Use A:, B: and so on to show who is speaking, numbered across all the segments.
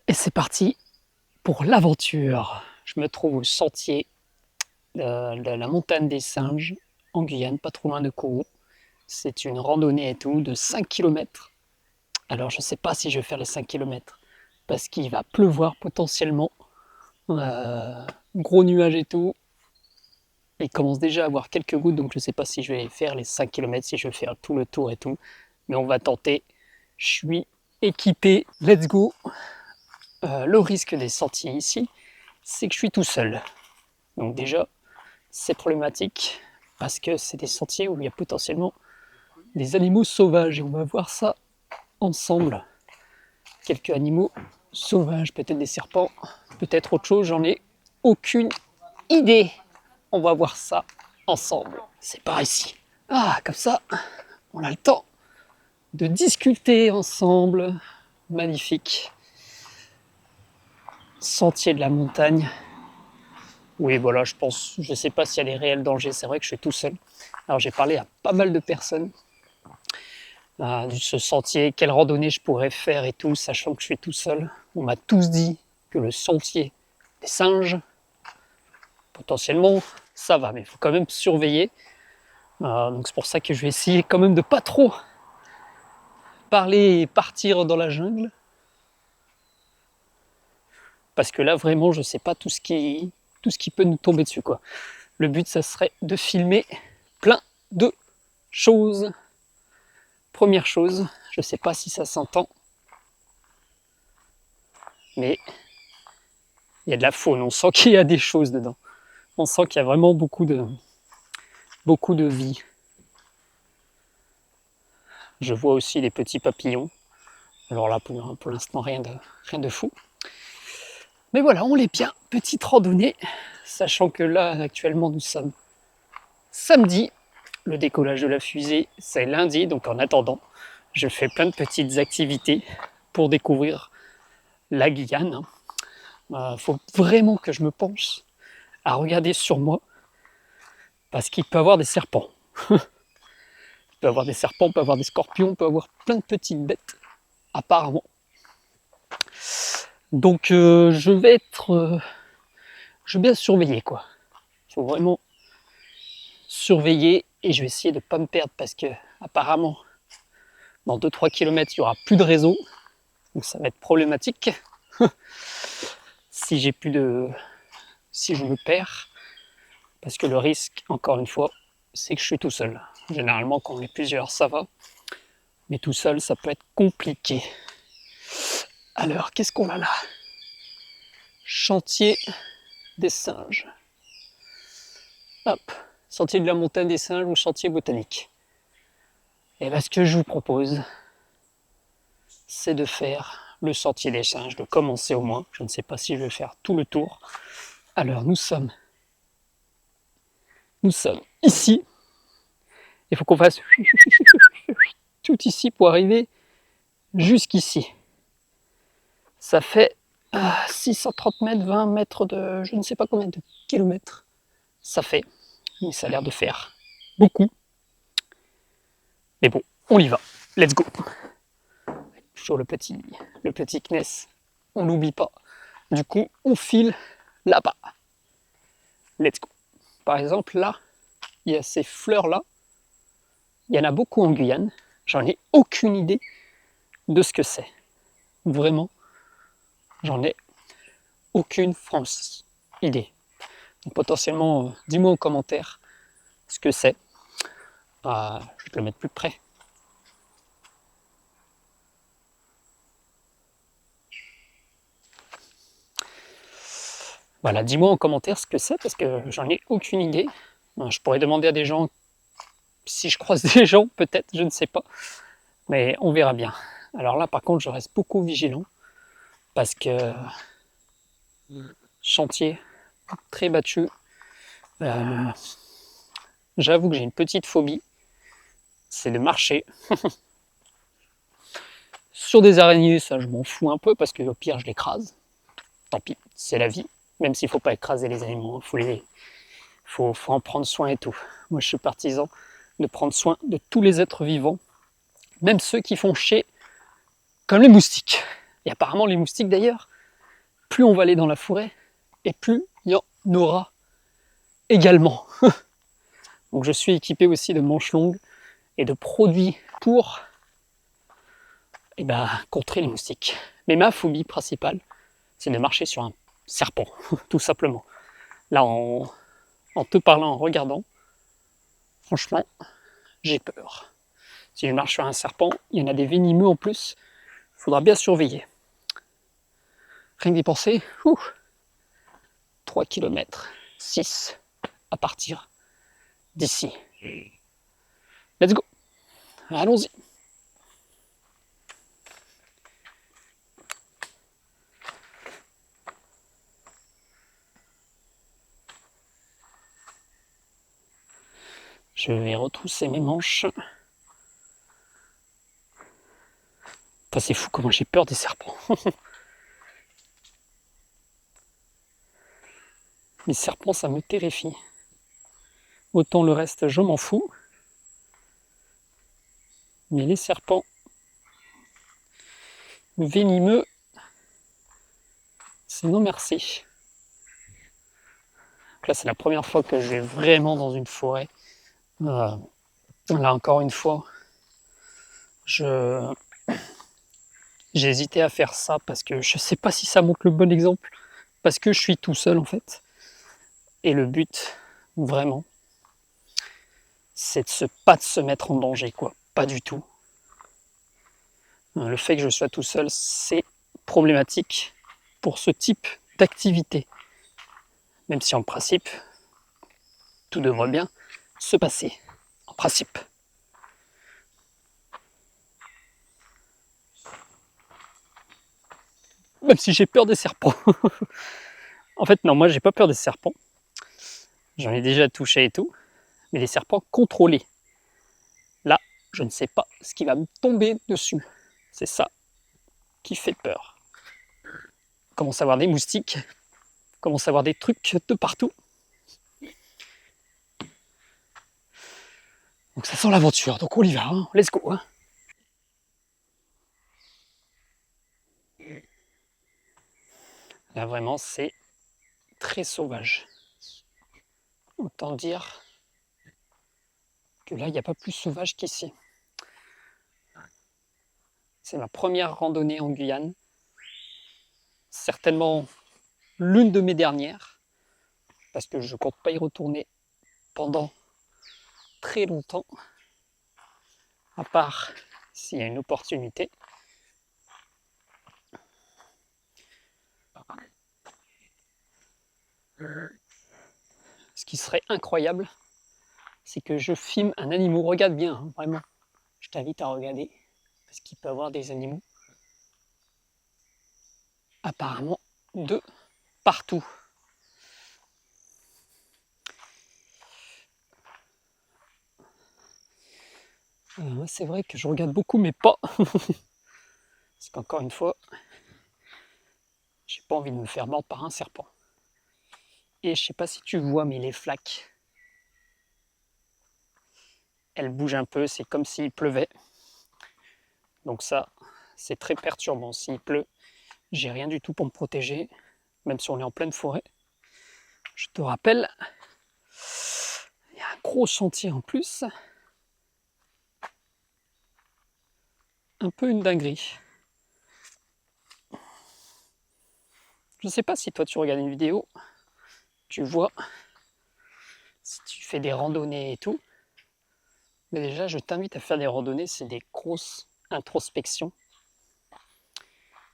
A: Et c'est parti pour l'aventure. Je me trouve au sentier de la montagne des Singes, en Guyane, pas trop loin de Kourou. C'est une randonnée et tout de 5 km. Alors je ne sais pas si je vais faire les 5 km, parce qu'il va pleuvoir potentiellement. Gros nuages et tout. Il commence déjà à avoir quelques gouttes, donc je ne sais pas si je vais faire les 5 km, si je vais faire tout le tour et tout. Mais on va tenter. Je suis équipé, let's go. Le risque des sentiers ici, c'est que je suis tout seul. Donc déjà, c'est problématique parce que c'est des sentiers où il y a potentiellement des animaux sauvages et on va voir ça ensemble. Quelques animaux sauvages, peut-être des serpents, peut-être autre chose, j'en ai aucune idée. On va voir ça ensemble. C'est par ici. Ah, comme ça, on a le temps de discuter ensemble. Magnifique. Sentier de la montagne. Oui, voilà, je pense, je ne sais pas s'il y a des réels dangers, c'est vrai que je suis tout seul. Alors j'ai parlé à pas mal de personnes de ce sentier, quelle randonnée je pourrais faire et tout, sachant que je suis tout seul. On m'a tous dit que le sentier des singes, potentiellement, ça va, mais il faut quand même surveiller. Donc c'est pour ça que je vais essayer quand même de pas trop parler et partir dans la jungle. Parce que là, vraiment, je ne sais pas tout ce qui peut nous tomber dessus, quoi. Le but, ça serait de filmer plein de choses. Première chose, je ne sais pas si ça s'entend, mais il y a de la faune, on sent qu'il y a des choses dedans. On sent qu'il y a vraiment beaucoup de vie. Je vois aussi les petits papillons. Alors là, pour l'instant, rien de fou. Mais voilà, on est bien. Petite randonnée, sachant que là, actuellement, nous sommes samedi. Le décollage de la fusée, c'est lundi, donc en attendant, je fais plein de petites activités pour découvrir la Guyane. Faut vraiment que je me penche à regarder sur moi, parce qu'il peut y avoir des serpents. Il peut y avoir des serpents, il peut y avoir des scorpions, il peut y avoir plein de petites bêtes, apparemment. Donc je vais bien surveiller, quoi. Il faut vraiment surveiller et je vais essayer de ne pas me perdre parce que apparemment dans 2-3 km il n'y aura plus de réseau, donc ça va être problématique. Si je me perds, parce que le risque, encore une fois, c'est que je suis tout seul. Généralement quand on est plusieurs ça va, mais tout seul ça peut être compliqué. Alors qu'est-ce qu'on a là? Chantier des singes. Hop, sentier de la montagne des singes ou chantier botanique. Et là, ce que je vous propose, c'est de faire le sentier des singes, de commencer au moins. Je ne sais pas si je vais faire tout le tour. Alors, nous sommes ici. Il faut qu'on fasse tout ici pour arriver jusqu'ici. Ça fait 630 mètres, 20 mètres de je ne sais pas combien de kilomètres ça fait. Mais ça a l'air de faire beaucoup. Mais bon, on y va. Let's go. Toujours le petit CNES. On n'oublie pas. Du coup, on file là-bas. Let's go. Par exemple, là, il y a ces fleurs-là. Il y en a beaucoup en Guyane. J'en ai aucune idée de ce que c'est. Vraiment, j'en ai aucune idée. Donc, potentiellement, dis-moi en commentaire ce que c'est. Je vais te le mettre plus près. Voilà, dis-moi en commentaire ce que c'est parce que j'en ai aucune idée. Je pourrais demander à des gens si je croise des gens, peut-être, je ne sais pas. Mais on verra bien. Alors là, par contre, je reste beaucoup vigilant parce que chantier très battu. J'avoue que j'ai une petite phobie, c'est de marcher. Sur des araignées, ça je m'en fous un peu parce que au pire je l'écrase. Tant pis, c'est la vie. Même s'il ne faut pas écraser les animaux, faut en prendre soin et tout. Moi je suis partisan de prendre soin de tous les êtres vivants, même ceux qui font chier, comme les moustiques. Et apparemment les moustiques d'ailleurs, plus on va aller dans la forêt, et plus il y en aura également. Donc je suis équipé aussi de manches longues et de produits pour contrer les moustiques. Mais ma phobie principale, c'est de marcher sur un serpent, tout simplement. Là, en te parlant, en regardant, franchement, j'ai peur. Si je marche sur un serpent, il y en a des venimeux en plus, il faudra bien surveiller. Rien que d'y penser, 3 km, 6 à partir d'ici. Let's go, allons-y. Je vais retrousser mes manches. Enfin, c'est fou comment j'ai peur des serpents. Les serpents, ça me terrifie. Autant le reste, je m'en fous. Mais les serpents venimeux, c'est non merci. Donc là, c'est la première fois que je vais vraiment dans une forêt. Là, encore une fois, j'ai hésité à faire ça parce que je ne sais pas si ça montre le bon exemple. Parce que je suis tout seul, en fait. Et le but, vraiment, c'est pas de se mettre en danger, quoi. Pas du tout. Le fait que je sois tout seul, c'est problématique pour ce type d'activité. Même si en principe, tout devrait bien se passer. En principe. Même si j'ai peur des serpents. En fait, non, moi j'ai pas peur des serpents. J'en ai déjà touché et tout. Mais les serpents contrôlés. Là, je ne sais pas ce qui va me tomber dessus. C'est ça qui fait peur. On commence à avoir des moustiques. On commence à avoir des trucs de partout. Donc ça sent l'aventure. Donc on y va. Hein. Let's go. Hein. Là vraiment, c'est très sauvage. Autant dire que là, il n'y a pas plus sauvage qu'ici. C'est ma première randonnée en Guyane. Certainement l'une de mes dernières. Parce que je ne compte pas y retourner pendant très longtemps. À part s'il y a une opportunité. Ce qui serait incroyable, c'est que je filme un animal. Regarde bien, hein, vraiment. Je t'invite à regarder. Parce qu'il peut y avoir des animaux. Apparemment, de partout. C'est vrai que je regarde beaucoup mes pas. Parce qu'encore une fois, j'ai pas envie de me faire mordre par un serpent. Et je sais pas si tu vois, mais les flaques, elles bougent un peu, c'est comme s'il pleuvait. Donc ça, c'est très perturbant. S'il pleut, j'ai rien du tout pour me protéger, même si on est en pleine forêt. Je te rappelle, il y a un gros chantier en plus. Un peu une dinguerie. Je ne sais pas si toi tu regardes une vidéo, tu vois, si tu fais des randonnées et tout. Mais déjà, je t'invite à faire des randonnées, c'est des grosses introspections.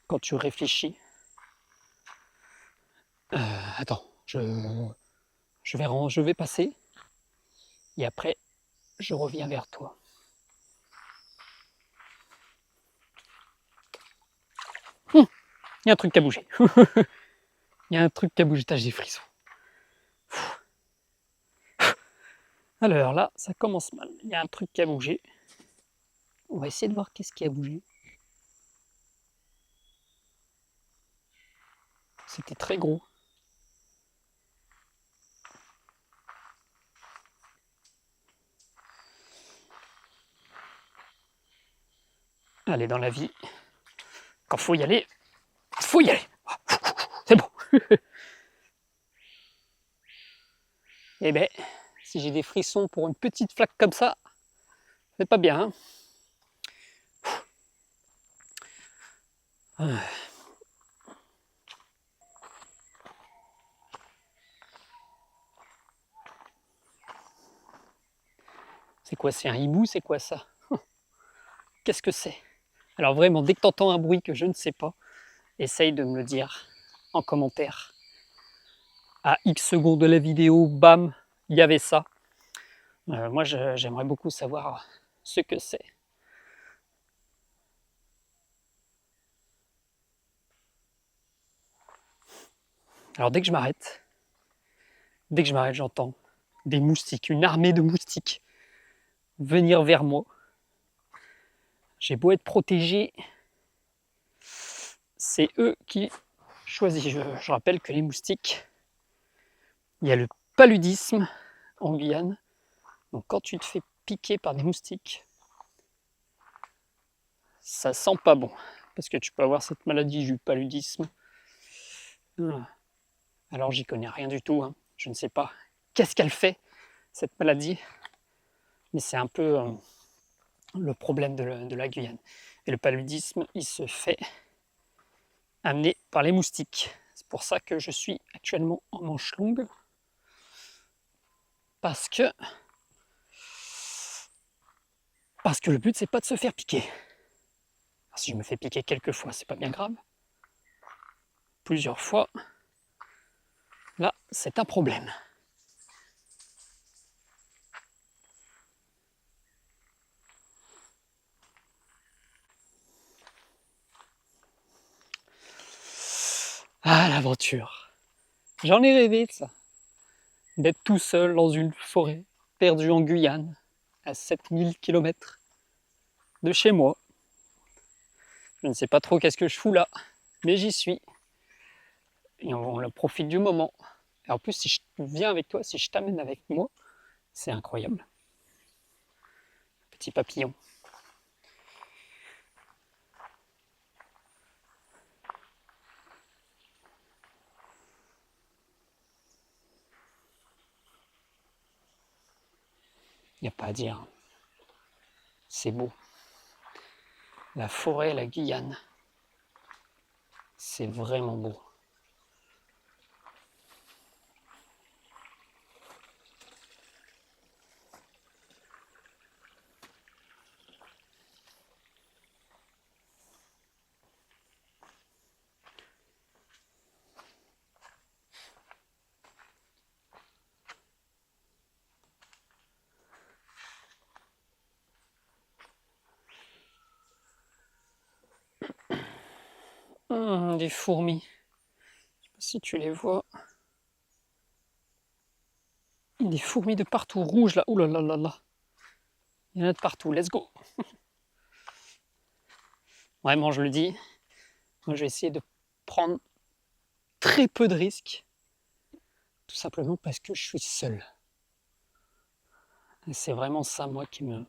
A: Quand tu réfléchis. Attends, je vais passer. Et après, je reviens vers toi. Il y a un truc qui a bougé. Il y a un truc qui a bougé, j'ai des frissons. Alors là, ça commence mal. Il y a un truc qui a bougé. On va essayer de voir qu'est-ce qui a bougé. C'était très gros. Allez, dans la vie, quand faut y aller, faut y aller. Eh ben, si j'ai des frissons pour une petite flaque comme ça, c'est pas bien. Hein. C'est quoi, c'est un hibou, c'est quoi ça? Qu'est-ce que c'est? Alors vraiment, dès que tu entends un bruit que je ne sais pas, essaye de me le dire en commentaire. À X secondes de la vidéo, bam, il y avait ça. Moi, j'aimerais beaucoup savoir ce que c'est. Alors dès que je m'arrête, j'entends des moustiques, une armée de moustiques venir vers moi. J'ai beau être protégé, c'est eux qui choisissent. Je rappelle que les moustiques, il y a le paludisme en Guyane. Donc quand tu te fais piquer par des moustiques, ça sent pas bon. Parce que tu peux avoir cette maladie du paludisme. Alors j'y connais rien du tout. Hein. Je ne sais pas qu'est-ce qu'elle fait, cette maladie. Mais c'est un peu le problème de la Guyane. Et le paludisme, il se fait amener par les moustiques. C'est pour ça que je suis actuellement en manche longue. Parce que le but, c'est pas de se faire piquer. Alors, si je me fais piquer quelques fois, c'est pas bien grave. Plusieurs fois, là, c'est un problème. Ah, l'aventure. J'en ai rêvé de ça. D'être tout seul dans une forêt, perdu en Guyane, à 7000 km de chez moi. Je ne sais pas trop qu'est-ce que je fous là, mais j'y suis. Et on profite du moment. Et en plus, si je viens avec toi, si je t'amène avec moi, c'est incroyable. Petit papillon. Il n'y a pas à dire. C'est beau. La forêt, la Guyane, c'est vraiment beau. Des fourmis. Je sais pas si tu les vois. Des fourmis de partout, rouges là. Ouh là là là là. Il y en a de partout. Let's go. Vraiment, je le dis. Moi, je vais essayer de prendre très peu de risques. Tout simplement parce que je suis seul. Et c'est vraiment ça, moi, qui me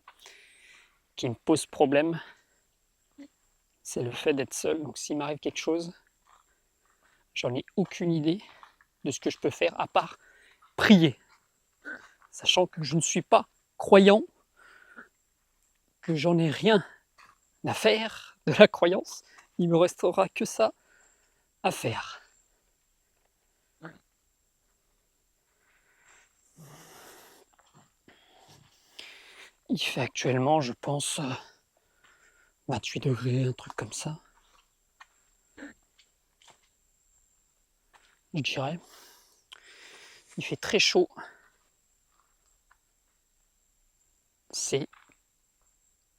A: pose problème. C'est le fait d'être seul. Donc, s'il m'arrive quelque chose, j'en ai aucune idée de ce que je peux faire à part prier. Sachant que je ne suis pas croyant, que j'en ai rien à faire de la croyance, il me restera que ça à faire. Il fait actuellement, je pense, 28 degrés, un truc comme ça. Je dirais. Il fait très chaud. C'est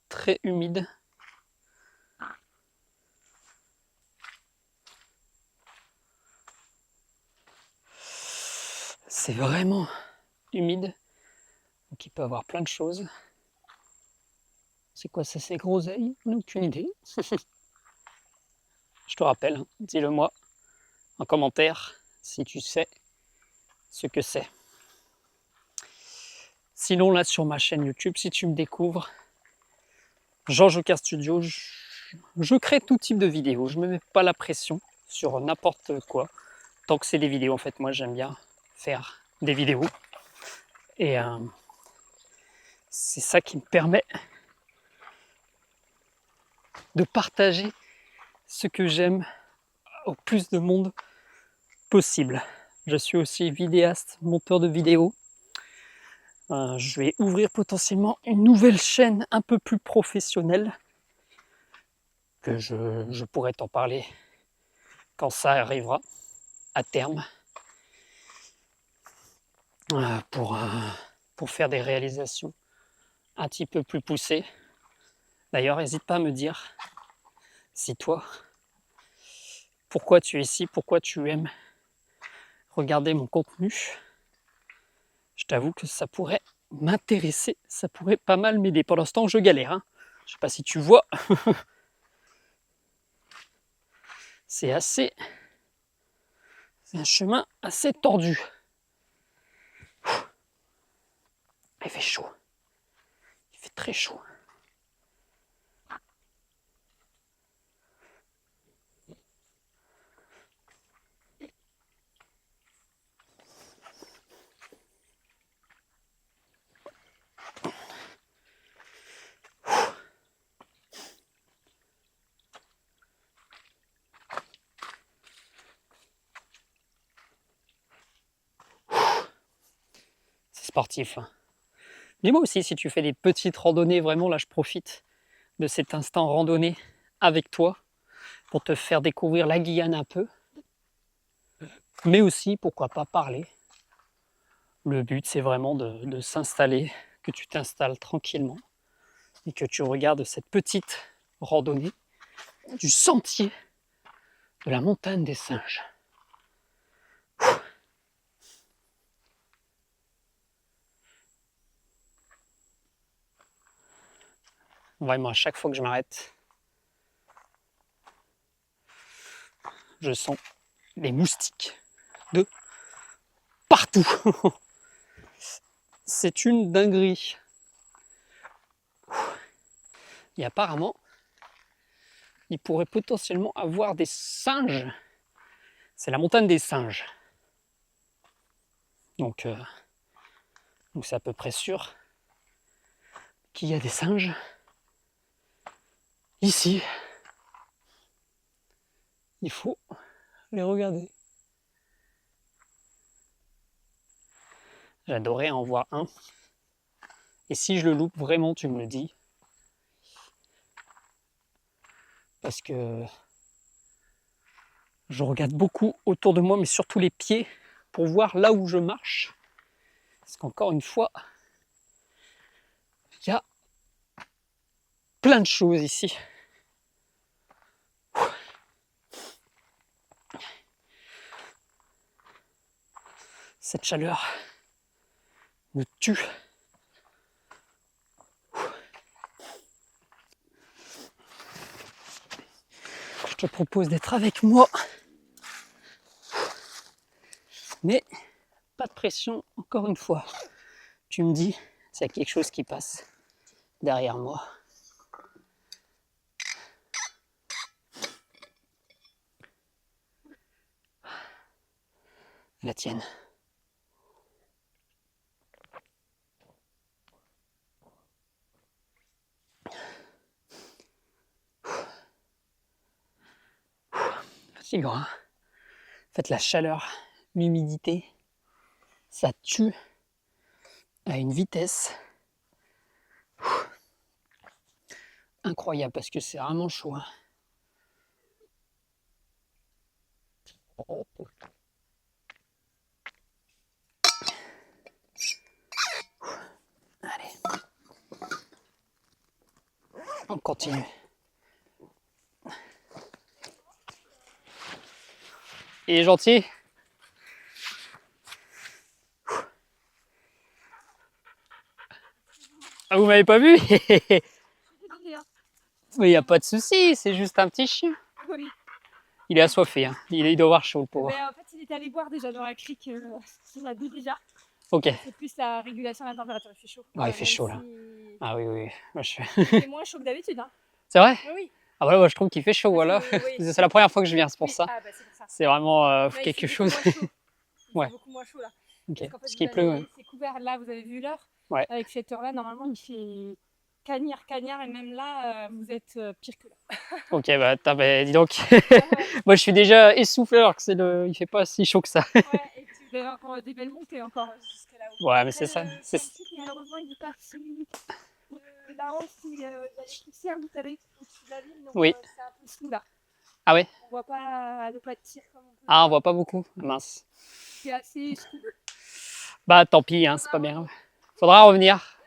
A: très humide. C'est vraiment humide. Donc il peut y avoir plein de choses. C'est quoi ça, ces groseilles? Aucune idée. Je te rappelle, hein, dis-le moi en commentaire si tu sais ce que c'est. Sinon là sur ma chaîne YouTube, si tu me découvres, Jean Jocard Studio, je crée tout type de vidéos. Je ne me mets pas la pression sur n'importe quoi. tant que c'est des vidéos, en fait, moi j'aime bien faire des vidéos. Et c'est ça qui me permet de partager ce que j'aime au plus de monde possible. Je suis aussi vidéaste, monteur de vidéos. Je vais ouvrir potentiellement une nouvelle chaîne un peu plus professionnelle, que je pourrais t'en parler quand ça arrivera à terme, pour faire des réalisations un petit peu plus poussées. D'ailleurs, n'hésite pas à me dire si toi, pourquoi tu es ici, pourquoi tu aimes regarder mon contenu. Je t'avoue que ça pourrait m'intéresser, ça pourrait pas mal m'aider. Pour l'instant, je galère, hein. Je sais pas si tu vois. C'est un chemin assez tordu. Il fait chaud. Il fait très chaud. C'est sportif, hein. Dis-moi aussi si tu fais des petites randonnées, vraiment là je profite de cet instant randonnée avec toi pour te faire découvrir la Guyane un peu, mais aussi pourquoi pas parler. Le but c'est vraiment de s'installer, que tu t'installes tranquillement et que tu regardes cette petite randonnée du sentier de la montagne des singes. Vraiment, à chaque fois que je m'arrête, je sens des moustiques de partout. C'est une dinguerie. Et apparemment, il pourrait potentiellement avoir des singes. C'est la montagne des singes. Donc c'est à peu près sûr qu'il y a des singes ici. Il faut les regarder. J'adorais en voir un. Et si je le loupe, vraiment, tu me le dis. Parce que je regarde beaucoup autour de moi, mais surtout les pieds, pour voir là où je marche. Parce qu'encore une fois, il y a plein de choses ici. Cette chaleur me tue. Je te propose d'être avec moi. Mais pas de pression, encore une fois. Tu me dis s'il y a quelque chose qui passe derrière moi. La tienne. Fatigant, hein. En fait, la chaleur, l'humidité, ça tue à une vitesse incroyable parce que c'est vraiment chaud, hein. Allez, on continue. Il est gentil. Ah, vous m'avez pas vu? Mais il n'y a pas de souci, c'est juste un petit chien.
B: Oui.
A: Il est assoiffé, hein. Il doit avoir chaud, le pauvre.
B: Mais en fait, il est allé boire déjà dans la crique, on a bu déjà.
A: Ok.
B: C'est plus la régulation de la température, il fait chaud.
A: Ouais, il fait chaud là.
B: Si...
A: Ah oui, oui. Moi,
B: Il fait moins chaud que d'habitude. Hein.
A: C'est vrai?
B: Oui, oui.
A: Ah ouais, ouais, je trouve qu'il fait chaud, voilà.
B: Oui.
A: C'est la première fois que je viens, c'est pour
B: Oui,
A: ça.
B: ah bah c'est pour ça.
A: C'est vraiment
B: Là, il
A: quelque
B: fait
A: chose.
B: beaucoup moins chaud. Il
A: Ouais,
B: fait beaucoup moins chaud là.
A: ok.
B: Parce qu'en fait,
A: Parce qu'il pleut, ouais.
B: c'est couvert. Là, vous avez vu l'heure.
A: Ouais.
B: Avec cette heure-là, normalement, il fait cagnard. Et même là, vous êtes pire que là.
A: Ok, bah, dis donc.
B: Ouais.
A: Moi, je suis déjà essoufflé alors que il fait pas si chaud que ça.
B: Ouais, et puis vous avez encore des belles montées encore jusqu'à là-haut.
A: Ouais, mais
B: Après,
A: c'est ça.
B: le camping, malheureusement, il est parti de la honte, il y a l'électricien, vous savez, au-dessus de la ville, donc
A: Oui.
B: c'est un peu flou là.
A: Ah ouais?
B: On voit pas le pas de tir comme on peut.
A: Ah, on voit pas beaucoup. Mince.
B: C'est assez flou.
A: Bah, tant pis, hein, c'est pas bien grave. Faudra revenir.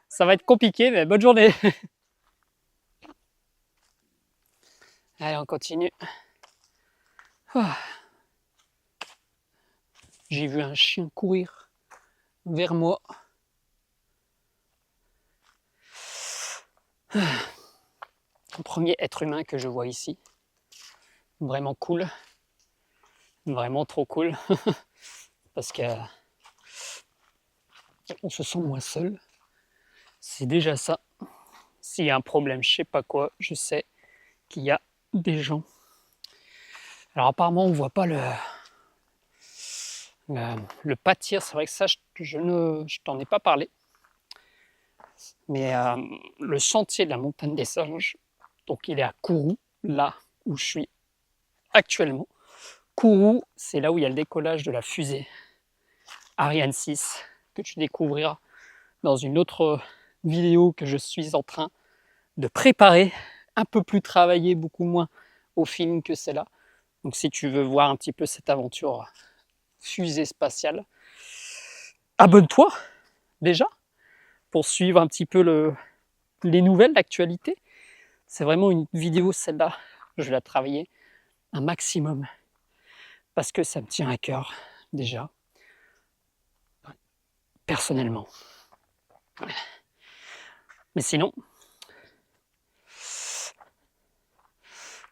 A: Ça va être compliqué, mais bonne journée. Allez, on continue. Ah. J'ai vu un chien courir vers moi. Le premier être humain que je vois ici. Vraiment cool. Vraiment trop cool. Parce que on se sent moins seul. C'est déjà ça. S'il y a un problème, je sais pas quoi, je sais qu'il y a des gens. Alors apparemment, on voit pas le pâtir. C'est vrai que ça, je t'en ai pas parlé. Mais le sentier de la montagne des singes, donc il est à Kourou, là où je suis actuellement. Kourou, c'est là où il y a le décollage de la fusée Ariane 6, que tu découvriras dans une autre vidéo que je suis en train de préparer, un peu plus travaillée, beaucoup moins au film que celle-là. Donc si tu veux voir un petit peu cette aventure fusée spatiale, abonne-toi déjà pour suivre un petit peu les nouvelles, l'actualité. C'est vraiment une vidéo, celle-là, je vais la travailler un maximum parce que ça me tient à cœur déjà, personnellement. Mais sinon,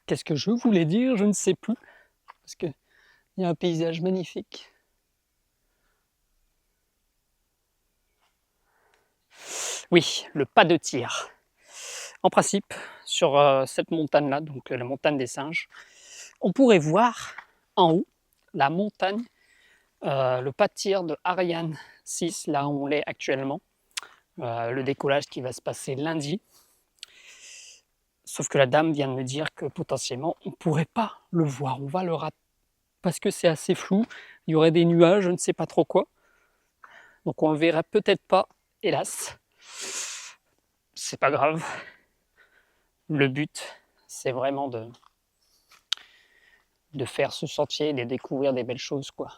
A: qu'est-ce que je voulais dire? Je ne sais plus. Parce qu'il y a un paysage magnifique. Oui, le pas de tir. En principe, sur cette montagne-là, donc la montagne des singes, on pourrait voir en haut la montagne, le pas de tir de Ariane 6, là où on l'est actuellement. Le décollage qui va se passer lundi. Sauf que la dame vient de me dire que potentiellement on ne pourrait pas le voir, on va le rater parce que c'est assez flou, il y aurait des nuages, je ne sais pas trop quoi. Donc on le verra peut-être pas, hélas. C'est pas grave. Le but, c'est vraiment de faire ce sentier et de découvrir des belles choses, quoi.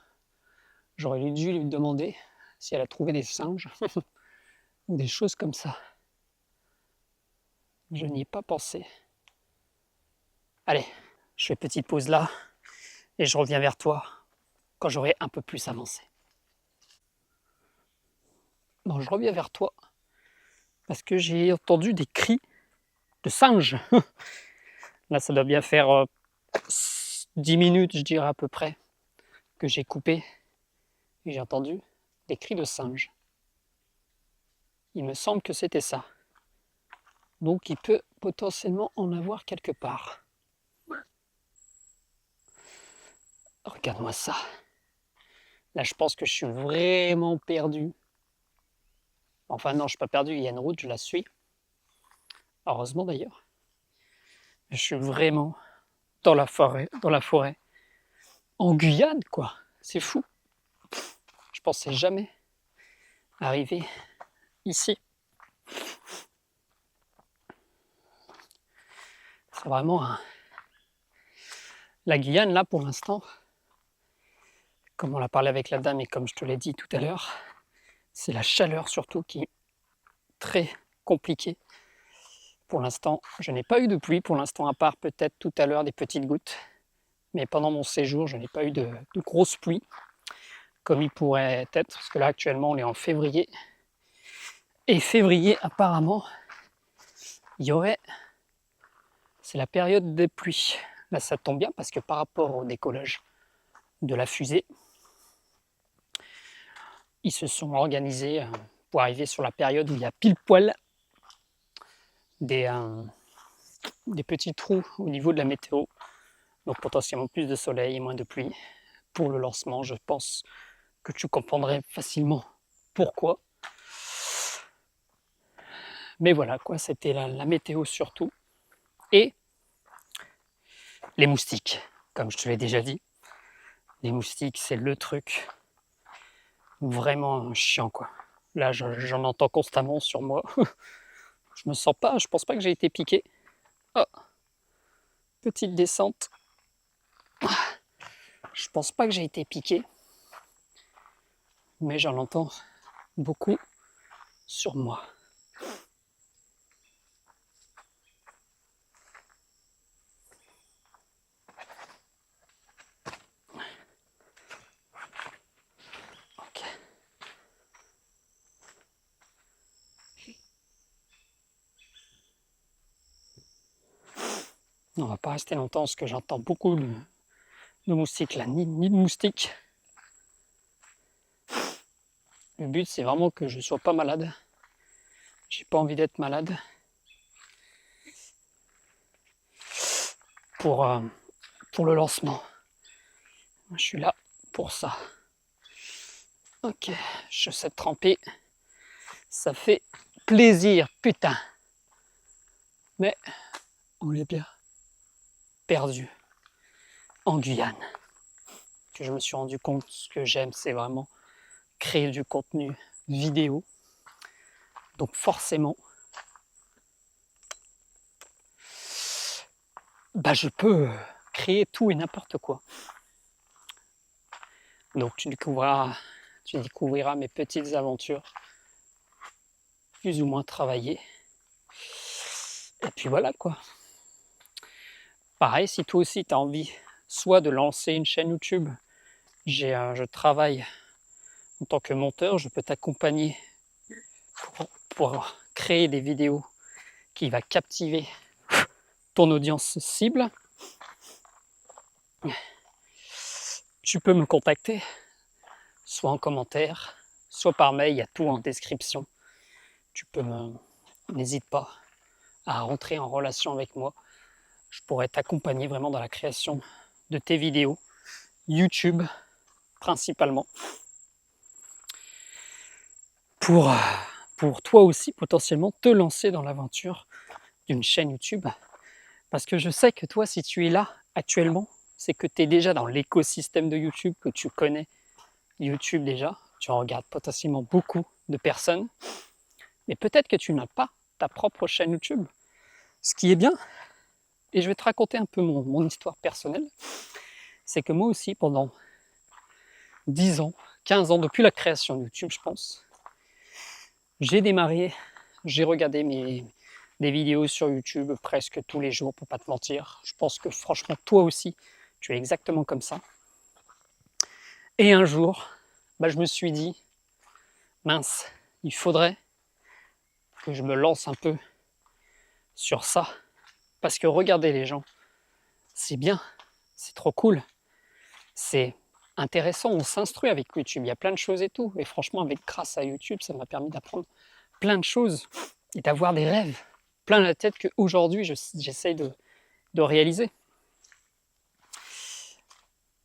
A: J'aurais dû lui demander si elle a trouvé des singes ou des choses comme ça. Je n'y ai pas pensé. Allez, je fais petite pause là et je reviens vers toi quand j'aurai un peu plus avancé. Bon, je reviens vers toi parce que j'ai entendu des cris de singes. Là, ça doit bien faire 10 minutes, je dirais à peu près, que j'ai coupé et j'ai entendu des cris de singes. Il me semble que c'était ça. Donc il peut potentiellement en avoir quelque part. Regarde-moi ça. Là, je pense que je suis vraiment perdu. Enfin non, je ne suis pas perdu, il y a une route, je la suis. Heureusement d'ailleurs. Je suis vraiment dans la forêt. En Guyane, quoi. C'est fou. Je pensais jamais arriver ici. C'est vraiment la Guyane, là, pour l'instant, comme on l'a parlé avec la dame et comme je te l'ai dit tout à l'heure, c'est la chaleur surtout qui est très compliquée. Pour l'instant, je n'ai pas eu de pluie, pour l'instant, à part peut-être tout à l'heure des petites gouttes. Mais pendant mon séjour, je n'ai pas eu de grosses pluies, comme il pourrait être, parce que là, actuellement, on est en février. Et février, apparemment, il y aurait... C'est la période des pluies. Là, ça tombe bien, parce que par rapport au décollage de la fusée, ils se sont organisés pour arriver sur la période où il y a pile poil des des petits trous au niveau de la météo. Donc potentiellement plus de soleil et moins de pluie. Pour le lancement, je pense que tu comprendrais facilement pourquoi. Mais voilà quoi, c'était la météo surtout. Et les moustiques, comme je te l'ai déjà dit. Les moustiques, c'est le truc vraiment chiant quoi. Là, j'en entends constamment sur moi. Je me sens pas, je pense pas que j'ai été piqué. Oh, petite descente. Je pense pas que j'ai été piqué, mais j'en entends beaucoup sur moi. Ok. On va pas rester longtemps parce que j'entends beaucoup de moustiques là, ni de moustiques. Le but c'est vraiment que je sois pas malade. J'ai pas envie d'être malade. Pour le lancement. Je suis là pour ça. Ok, chaussettes trempées. Ça fait plaisir, putain. Mais on est bien perdu en Guyane. Que je me suis rendu compte, ce que j'aime, c'est vraiment créer du contenu vidéo. Donc forcément, je peux créer tout et n'importe quoi. Donc tu découvriras mes petites aventures, plus ou moins travaillées. Et puis voilà quoi. Pareil, si toi aussi tu as envie soit de lancer une chaîne YouTube, je travaille en tant que monteur, je peux t'accompagner pour créer des vidéos qui va captiver ton audience cible. Tu peux me contacter, soit en commentaire, soit par mail, il y a tout en description. N'hésite pas à rentrer en relation avec moi. Je pourrais t'accompagner vraiment dans la création de tes vidéos, YouTube principalement, pour toi aussi potentiellement te lancer dans l'aventure d'une chaîne YouTube. Parce que je sais que toi, si tu es là actuellement, c'est que tu es déjà dans l'écosystème de YouTube, que tu connais YouTube déjà, tu regardes potentiellement beaucoup de personnes, mais peut-être que tu n'as pas ta propre chaîne YouTube. Ce qui est bien, et je vais te raconter un peu mon histoire personnelle, c'est que moi aussi, pendant 10 ans, 15 ans, depuis la création de YouTube, je pense, j'ai regardé des vidéos sur YouTube presque tous les jours, pour pas te mentir. Je pense que franchement, toi aussi, tu es exactement comme ça. Et un jour, je me suis dit, mince, il faudrait que je me lance un peu sur ça. Parce que regarder les gens, c'est bien, c'est trop cool, c'est intéressant, on s'instruit avec YouTube, il y a plein de choses et tout. Et franchement, grâce à YouTube, ça m'a permis d'apprendre plein de choses et d'avoir des rêves plein la tête qu'aujourd'hui, j'essaye de réaliser.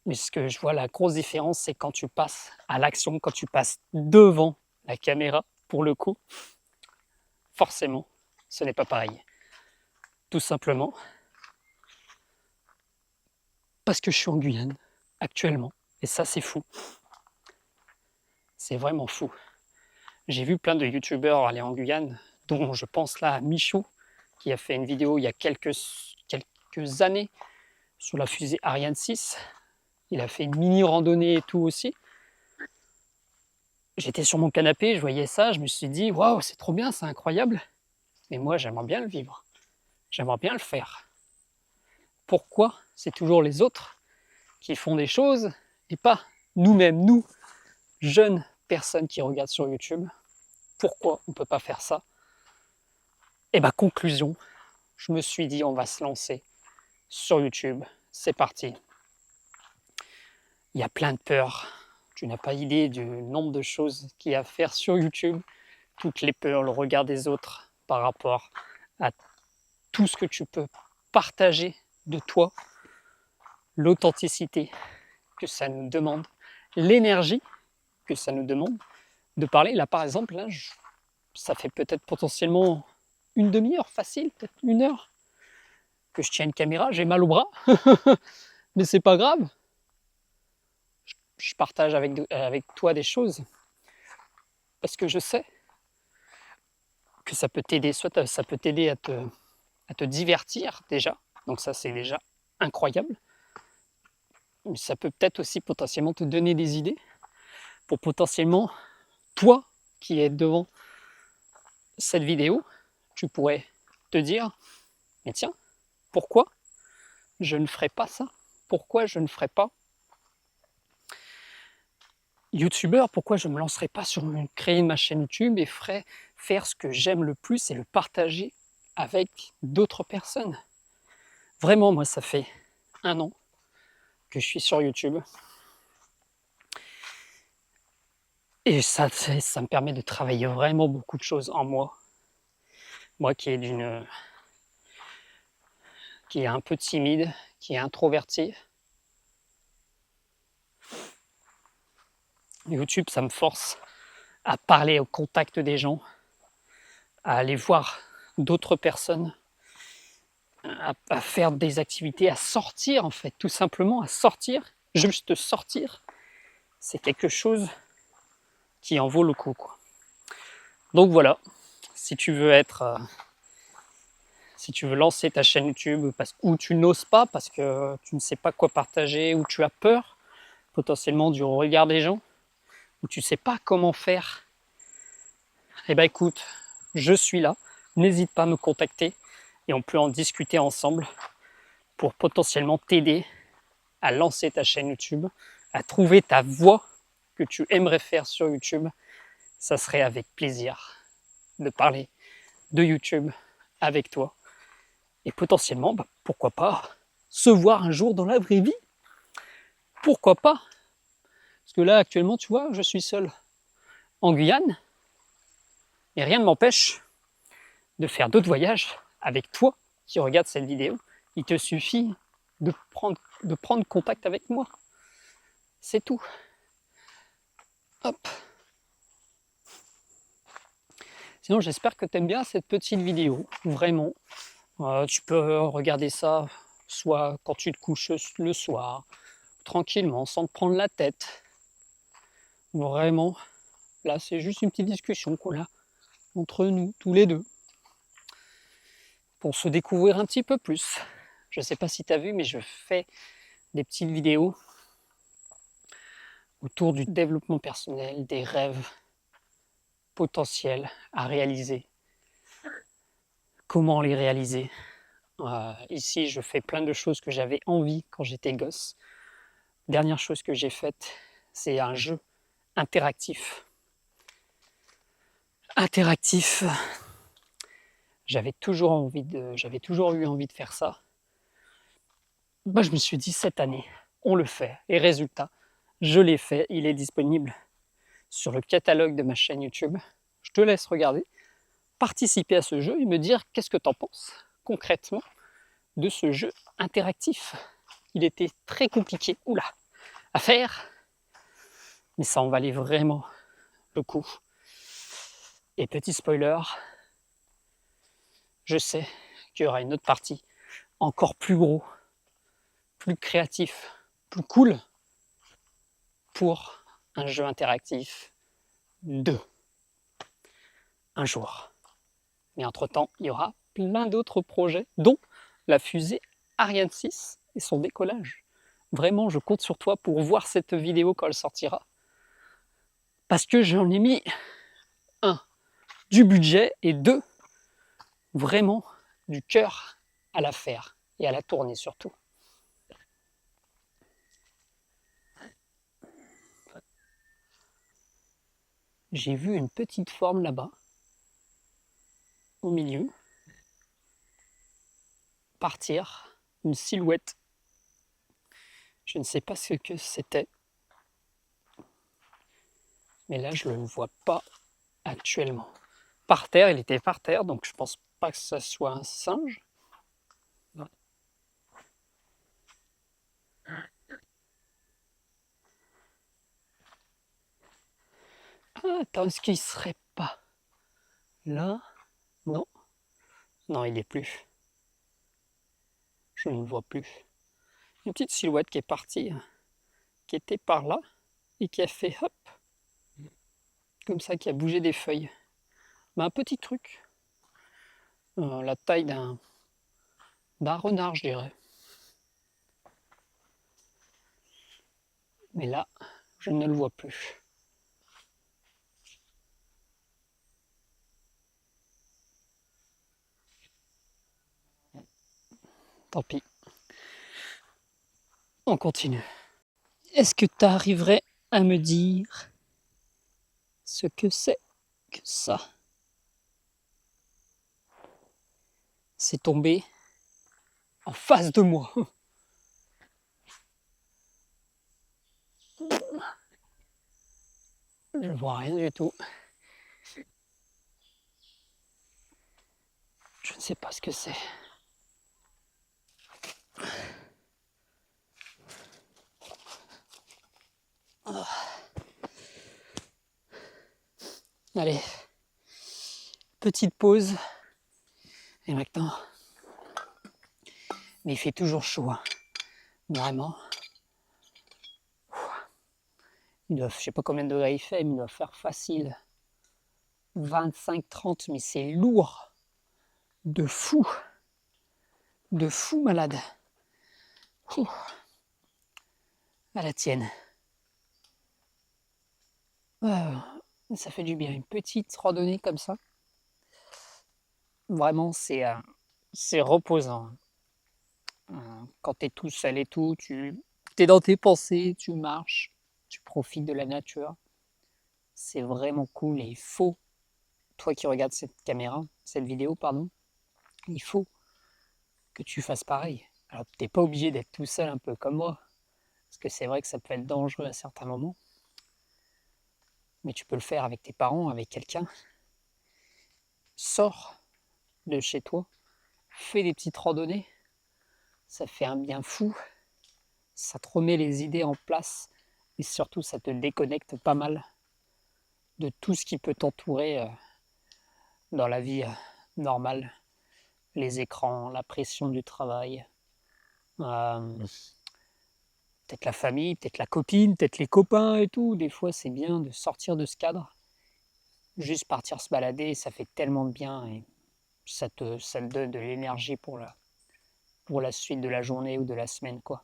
A: Mais ce que je vois, la grosse différence, c'est quand tu passes à l'action, quand tu passes devant la caméra, pour le coup, forcément, ce n'est pas pareil. Tout simplement parce que je suis en Guyane, actuellement. Et ça, c'est fou. C'est vraiment fou. J'ai vu plein de youtubeurs aller en Guyane, dont je pense là à Michaud, qui a fait une vidéo il y a quelques années sur la fusée Ariane 6. Il a fait une mini randonnée et tout aussi. J'étais sur mon canapé, je voyais ça, je me suis dit, waouh, c'est trop bien, c'est incroyable. Mais moi, j'aimerais bien le vivre. J'aimerais bien le faire. Pourquoi c'est toujours les autres qui font des choses et pas nous-mêmes, nous, jeunes personnes qui regardent sur YouTube? Pourquoi on ne peut pas faire ça? Et conclusion, je me suis dit, on va se lancer sur YouTube. C'est parti. Il y a plein de peurs. Tu n'as pas idée du nombre de choses qu'il y a à faire sur YouTube. Toutes les peurs, le regard des autres par rapport à tout ce que tu peux partager de toi, l'authenticité que ça nous demande, l'énergie que ça nous demande de parler. Là, par exemple, là, ça fait peut-être potentiellement une demi-heure, facile, peut-être 1 heure, que je tiens une caméra, j'ai mal au bras, mais c'est pas grave. Je partage avec toi des choses parce que je sais que ça peut t'aider, soit ça peut t'aider à te divertir déjà, donc ça c'est déjà incroyable, mais ça peut peut-être aussi potentiellement te donner des idées pour potentiellement, toi qui es devant cette vidéo, tu pourrais te dire, mais tiens, pourquoi je ne ferais pas ça? Pourquoi je ne ferais pas youtubeur? Pourquoi je ne me lancerais pas sur créer ma chaîne YouTube et faire ce que j'aime le plus et le partager avec d'autres personnes? Vraiment, moi, ça fait 1 an que je suis sur YouTube. Et ça me permet de travailler vraiment beaucoup de choses en moi. Moi qui est un peu timide, qui est introverti. YouTube, ça me force à parler au contact des gens, à aller voir d'autres personnes, à faire des activités, à sortir en fait, tout simplement à sortir, juste sortir. C'est quelque chose qui en vaut le coup, quoi. Donc voilà, si tu veux lancer ta chaîne YouTube ou tu n'oses pas parce que tu ne sais pas quoi partager, ou tu as peur potentiellement du regard des gens, ou tu ne sais pas comment faire, eh bien écoute, je suis là, n'hésite pas à me contacter et on peut en discuter ensemble pour potentiellement t'aider à lancer ta chaîne YouTube, à trouver ta voie que tu aimerais faire sur YouTube. Ça serait avec plaisir de parler de YouTube avec toi et potentiellement, pourquoi pas, se voir un jour dans la vraie vie. Pourquoi pas? Parce que là, actuellement, tu vois, je suis seul en Guyane et rien ne m'empêche de faire d'autres voyages avec toi qui regarde cette vidéo. Il te suffit de prendre contact avec moi. C'est tout. Hop. Sinon, j'espère que tu aimes bien cette petite vidéo. Vraiment. Tu peux regarder ça soit quand tu te couches le soir, tranquillement, sans te prendre la tête. Vraiment. Là, c'est juste une petite discussion qu'on a entre nous, tous les deux, pour se découvrir un petit peu plus. Je ne sais pas si tu as vu, mais je fais des petites vidéos autour du développement personnel, des rêves potentiels à réaliser. Comment les réaliser? Ici, je fais plein de choses que j'avais envie quand j'étais gosse. Dernière chose que j'ai faite, c'est un jeu interactif. J'avais toujours eu envie de faire ça. Je me suis dit, cette année, on le fait. Et résultat, je l'ai fait. Il est disponible sur le catalogue de ma chaîne YouTube. Je te laisse regarder, participer à ce jeu et me dire qu'est-ce que tu en penses concrètement de ce jeu interactif. Il était très compliqué à faire, mais ça en valait vraiment le coup. Et petit spoiler, je sais qu'il y aura une autre partie encore plus gros, plus créatif, plus cool pour un jeu interactif 2 un jour. Mais entre-temps, il y aura plein d'autres projets, dont la fusée Ariane 6 et son décollage. Vraiment, je compte sur toi pour voir cette vidéo quand elle sortira. Parce que j'en ai mis 1, du budget, et 2, vraiment du cœur à la faire et à la tourner surtout. J'ai vu une petite forme là-bas, au milieu, partir, une silhouette. Je ne sais pas ce que c'était, mais là je ne le vois pas actuellement. Par terre, il était par terre, donc je pense pas que ça soit un singe. Attends, est-ce qu'il serait pas là? Non. Non, il est plus. Je ne le vois plus. Une petite silhouette qui est partie, qui était par là, et qui a fait hop, comme ça, qui a bougé des feuilles. Mais un petit truc, la taille d'un renard, je dirais. Mais là, je ne le vois plus. Tant pis. On continue. Est-ce que tu arriverais à me dire ce que c'est que ça? C'est tombé en face de moi. Je vois rien du tout. Je ne sais pas ce que c'est. Oh. Allez, petite pause. Et maintenant, mais il fait toujours chaud, hein. Vraiment. Je sais pas combien de degrés il fait, mais il doit faire facile 25-30, mais c'est lourd. De fou malade. Ouh. À la tienne. Ça fait du bien, une petite randonnée comme ça. Vraiment, c'est reposant. Quand tu es tout seul et tout, tu es dans tes pensées, tu marches, tu profites de la nature. C'est vraiment cool et il faut, toi qui regardes cette vidéo, pardon, il faut que tu fasses pareil. Alors, tu n'es pas obligé d'être tout seul un peu comme moi, parce que c'est vrai que ça peut être dangereux à certains moments, mais tu peux le faire avec tes parents, avec quelqu'un. Sors de chez toi, fais des petites randonnées, ça fait un bien fou, ça te remet les idées en place, et surtout ça te déconnecte pas mal de tout ce qui peut t'entourer dans la vie normale. Les écrans, la pression du travail, peut-être la famille, peut-être la copine, peut-être les copains et tout. Des fois, c'est bien de sortir de ce cadre. Juste partir se balader, ça fait tellement de bien et ça te donne de l'énergie pour la suite de la journée ou de la semaine, quoi.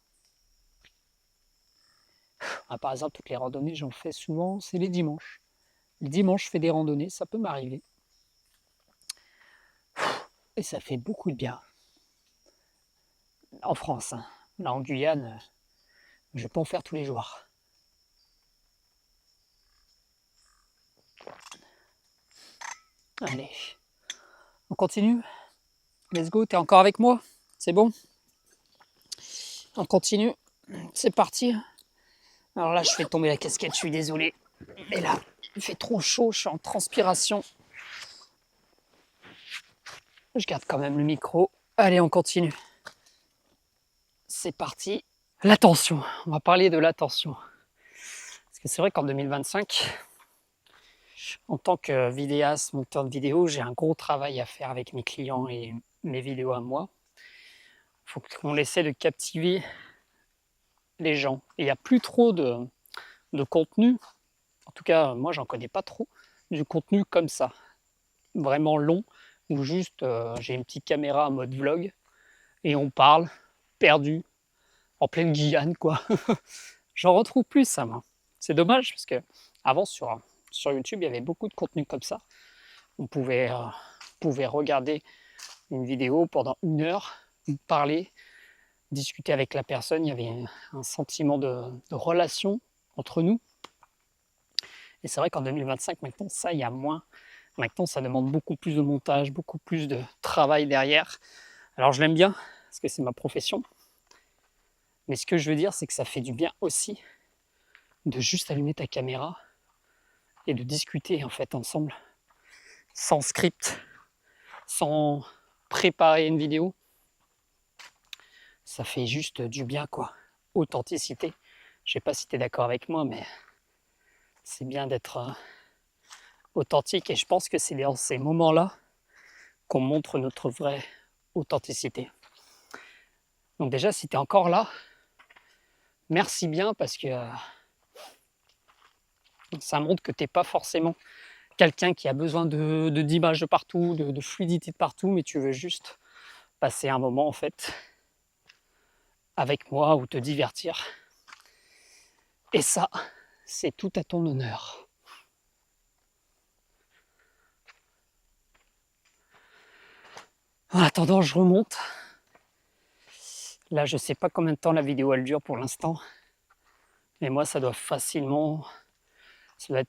A: Par exemple, toutes les randonnées, j'en fais souvent, c'est les dimanches. Les dimanches, je fais des randonnées, ça peut m'arriver. Et ça fait beaucoup de bien. En France, hein. Là, en Guyane, je peux en faire tous les jours. Allez, on continue. Let's go, t'es encore avec moi? C'est bon? On continue. C'est parti. Alors là, je fais tomber la casquette, je suis désolé. Mais là, il fait trop chaud, je suis en transpiration. Je garde quand même le micro. Allez, on continue. C'est parti. L'attention. On va parler de l'attention. Parce que c'est vrai qu'en 2025, en tant que vidéaste, monteur de vidéos, j'ai un gros travail à faire avec mes clients et mes vidéos à moi. Il faut qu'on essaie de captiver les gens. Et il n'y a plus trop de contenu. En tout cas, moi, j'en connais pas trop. Du contenu comme ça. Vraiment long. Où juste, j'ai une petite caméra en mode vlog. Et on parle, perdu, en pleine Guyane, quoi. J'en retrouve plus, ça, moi. C'est dommage, parce que avant, sur YouTube, il y avait beaucoup de contenu comme ça. On pouvait regarder une vidéo pendant 1 heure, parler, discuter avec la personne. Il y avait un sentiment de relation entre nous. Et c'est vrai qu'en 2025, maintenant, ça, il y a moins. Maintenant, ça demande beaucoup plus de montage, beaucoup plus de travail derrière. Alors, je l'aime bien, parce que c'est ma profession. Mais ce que je veux dire, c'est que ça fait du bien aussi de juste allumer ta caméra et de discuter en fait ensemble, sans script, sans préparer une vidéo. Ça fait juste du bien, quoi. Authenticité. Je sais pas si tu es d'accord avec moi, mais c'est bien d'être authentique. Et je pense que c'est dans ces moments-là qu'on montre notre vraie authenticité. Donc déjà, si tu es encore là, merci bien parce que ça montre que tu n'es pas forcément quelqu'un qui a besoin d'images de partout, de fluidité de partout, mais tu veux juste passer un moment en fait avec moi ou te divertir. Et ça, c'est tout à ton honneur. En attendant, je remonte. Là, je sais pas combien de temps la vidéo elle dure pour l'instant. Mais moi, ça doit être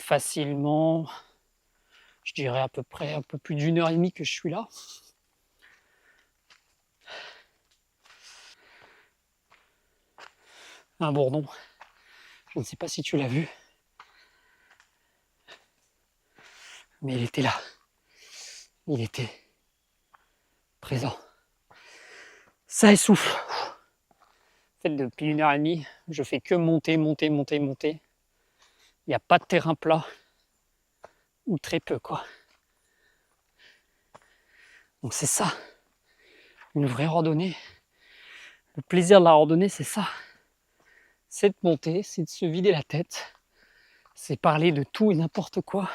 A: facilement, je dirais à peu près un peu plus d'1h30 que je suis là. Un bourdon. Je ne sais pas si tu l'as vu. Mais il était là. Il était présent. Ça essouffle. En fait, depuis 1h30, je fais que monter. Il n'y a pas de terrain plat. Ou très peu, quoi. Donc c'est ça, une vraie randonnée. Le plaisir de la randonnée, c'est ça. C'est de monter, c'est de se vider la tête. C'est parler de tout et n'importe quoi.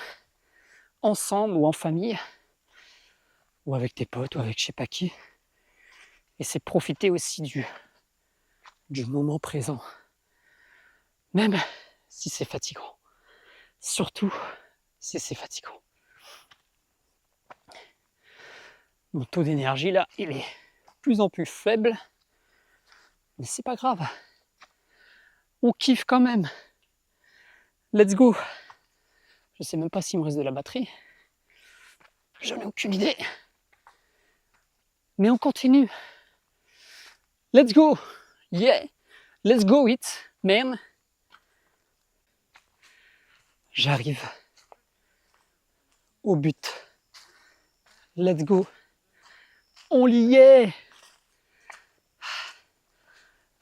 A: Ensemble ou en famille. Ou avec tes potes ou avec je sais pas qui. Et c'est profiter aussi du moment présent. Même si c'est fatigant. Surtout si c'est fatigant. Mon taux d'énergie là, il est de plus en plus faible. Mais c'est pas grave. On kiffe quand même. Let's go. Je sais même pas s'il me reste de la batterie. J'en ai aucune idée. Mais on continue. Let's go. Yeah. Let's go it, man. J'arrive au but. Let's go. On y est.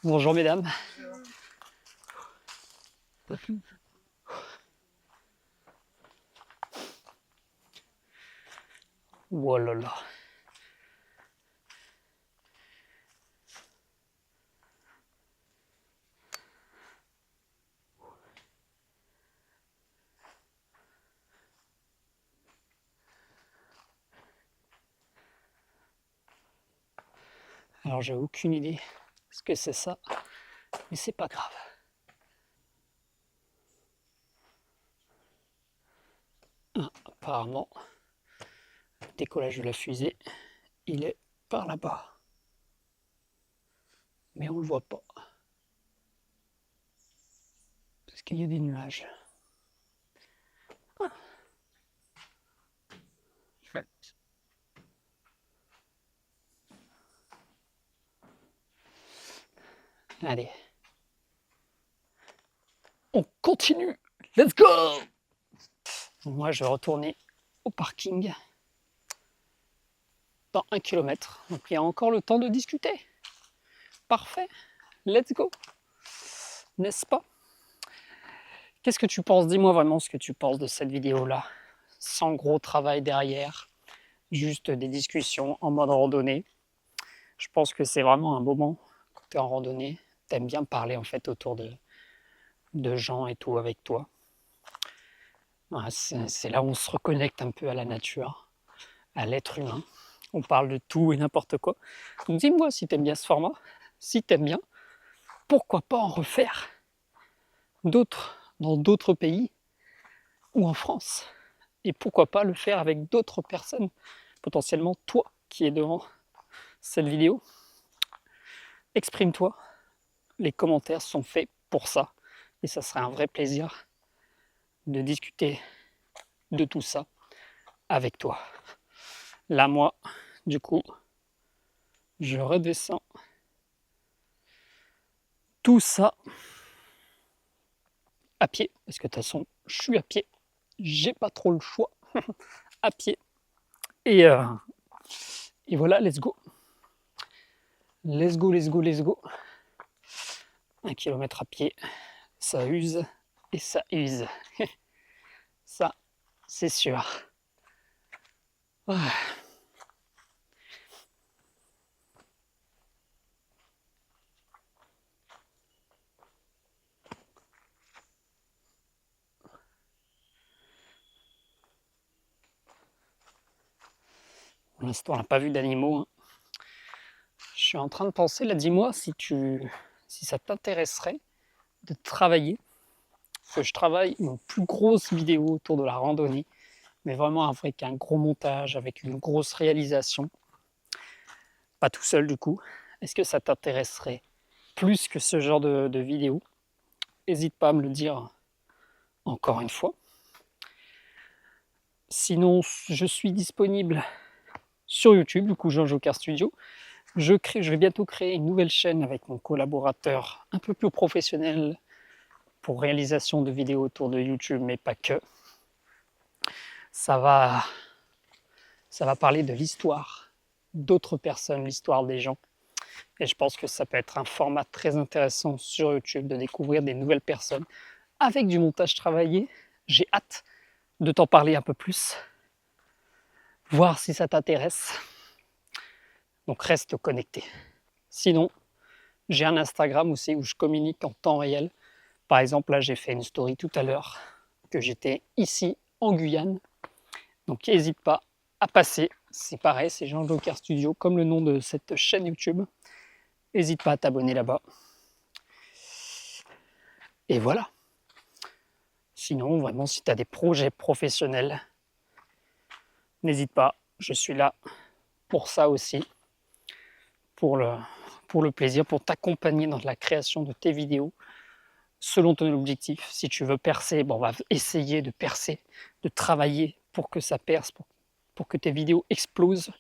A: Bonjour mesdames. Oh là là. Alors j'ai aucune idée ce que c'est ça, mais c'est pas grave. Apparemment, le décollage de la fusée, il est par là-bas. Mais on le voit pas. Parce qu'il y a des nuages. Allez. On continue. Let's go. Moi, je vais retourner au parking dans 1 km. Donc, il y a encore le temps de discuter. Parfait. Let's go. N'est-ce pas? Qu'est-ce que tu penses? Dis-moi vraiment ce que tu penses de cette vidéo-là. Sans gros travail derrière. Juste des discussions en mode randonnée. Je pense que c'est vraiment un moment quand tu es en randonnée. Tu aimes bien parler en fait autour de gens et tout avec toi. C'est là où on se reconnecte un peu à la nature, à l'être humain. On parle de tout et n'importe quoi. Donc dis-moi si tu aimes bien ce format. Si tu aimes bien, pourquoi pas en refaire d'autres dans d'autres pays ou en France. Et pourquoi pas le faire avec d'autres personnes, potentiellement toi qui es devant cette vidéo. Exprime-toi, les commentaires sont faits pour ça. Et ça serait un vrai plaisir de discuter de tout ça avec toi. Là, moi, du coup, je redescends tout ça à pied, parce que de toute façon, je suis à pied, j'ai pas trop le choix, à pied. Et voilà, let's go. Let's go, let's go, let's go. 1 km à pied, ça use et ça use. Ça c'est sûr. Ouais. Pour l'instant, on n'a pas vu d'animaux, hein. Je suis en train de penser, là, dis-moi si ça t'intéresserait de travailler. Parce que je travaille une plus grosse vidéo autour de la randonnée, mais vraiment avec un gros montage, avec une grosse réalisation. Pas tout seul du coup. Est-ce que ça t'intéresserait plus que ce genre de vidéo? N'hésite pas à me le dire encore une fois. Sinon, je suis disponible sur YouTube, du coup Jean Joker Studio. Je vais bientôt créer une nouvelle chaîne avec mon collaborateur un peu plus professionnel pour réalisation de vidéos autour de YouTube, mais pas que. Ça va parler de l'histoire d'autres personnes, l'histoire des gens. Et je pense que ça peut être un format très intéressant sur YouTube de découvrir des nouvelles personnes avec du montage travaillé. J'ai hâte de t'en parler un peu plus, voir si ça t'intéresse. Donc reste connecté. Sinon, j'ai un Instagram aussi où je communique en temps réel. Par exemple, là, j'ai fait une story tout à l'heure que j'étais ici en Guyane. Donc n'hésite pas à passer. C'est pareil, c'est Jean Joker Studio, comme le nom de cette chaîne YouTube. N'hésite pas à t'abonner là-bas. Et voilà. Sinon, vraiment, si tu as des projets professionnels, n'hésite pas. Je suis là pour ça aussi. Pour le plaisir, pour t'accompagner dans la création de tes vidéos selon ton objectif. Si tu veux percer, bon, on va essayer de percer, de travailler pour que ça perce, pour que tes vidéos explosent.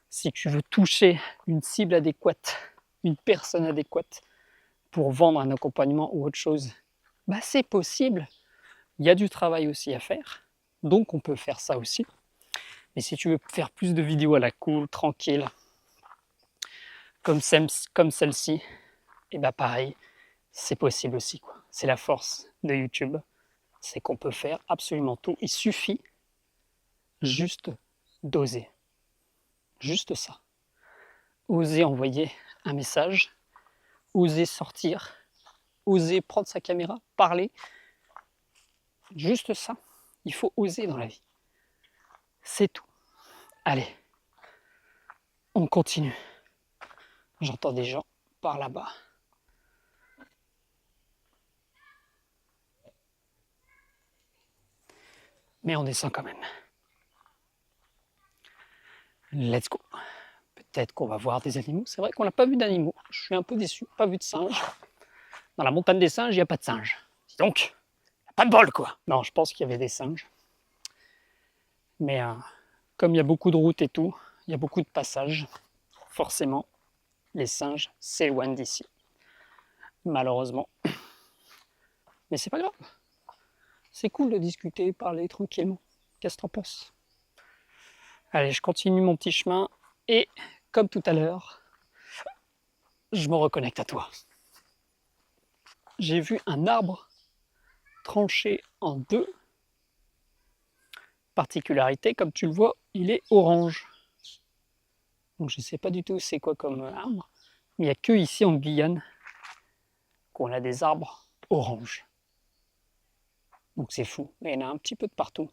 A: Si tu veux toucher une cible adéquate, une personne adéquate pour vendre un accompagnement ou autre chose, bah c'est possible. Il y a du travail aussi à faire, donc on peut faire ça aussi. Mais si tu veux faire plus de vidéos à la cool, tranquille, comme celle-ci, et bah pareil, c'est possible aussi, quoi. C'est la force de YouTube, c'est qu'on peut faire absolument tout. Il suffit juste d'oser. Juste ça. Oser envoyer un message, oser sortir, oser prendre sa caméra, parler. Juste ça. Il faut oser dans la vie. C'est tout. Allez, on continue. J'entends des gens par là-bas. Mais on descend quand même. Let's go. Peut-être qu'on va voir des animaux. C'est vrai qu'on n'a pas vu d'animaux. Je suis un peu déçu. Pas vu de singes. Dans la montagne des singes, il n'y a pas de singes. Dis donc, pas de bol quoi. Non, je pense qu'il y avait des singes. Mais comme il y a beaucoup de routes et tout, il y a beaucoup de passages. Forcément, les singes s'éloignent d'ici. Malheureusement. Mais c'est pas grave. C'est cool de discuter, parler tranquillement. Qu'est-ce que t'en penses? Allez, je continue mon petit chemin et, comme tout à l'heure, je me reconnecte à toi. J'ai vu un arbre tranché en deux. Particularité, comme tu le vois, il est orange. Donc je ne sais pas du tout c'est quoi comme arbre. Mais il n'y a que ici en Guyane qu'on a des arbres orange. Donc c'est fou. Mais il y en a un petit peu de partout.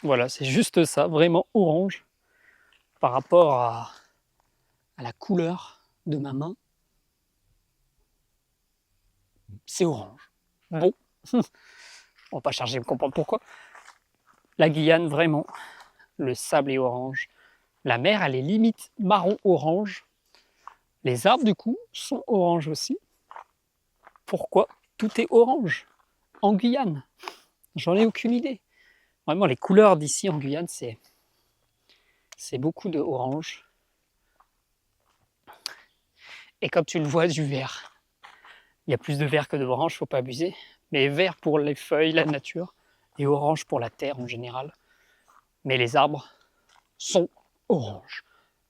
A: Voilà, c'est juste ça, vraiment orange. Par rapport à la couleur de ma main, c'est orange. Bon, on va pas chercher à me comprendre pourquoi. La Guyane, vraiment, le sable est orange. La mer, elle est limite marron-orange. Les arbres, du coup, sont orange aussi. Pourquoi tout est orange en Guyane? J'en ai aucune idée. Vraiment, les couleurs d'ici en Guyane, c'est beaucoup de orange. Et comme tu le vois, du vert. Il y a plus de vert que d'orange, faut pas abuser. Mais vert pour les feuilles, la nature, et orange pour la terre en général. Mais les arbres sont orange.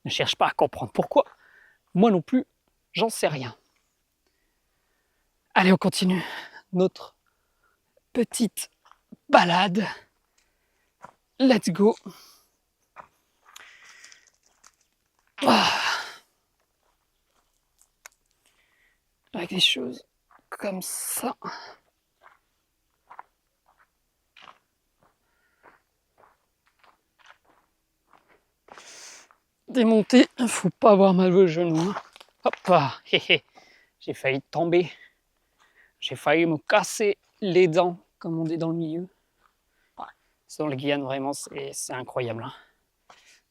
A: Ne cherche pas à comprendre pourquoi. Moi non plus, j'en sais rien. Allez, on continue notre petite balade let's go. Avec des choses comme ça. Démonter, faut pas avoir mal au genou. Hop, j'ai failli tomber. J'ai failli me casser les dents, comme on dit dans le milieu. Dans le Guyane, vraiment, c'est incroyable. Hein.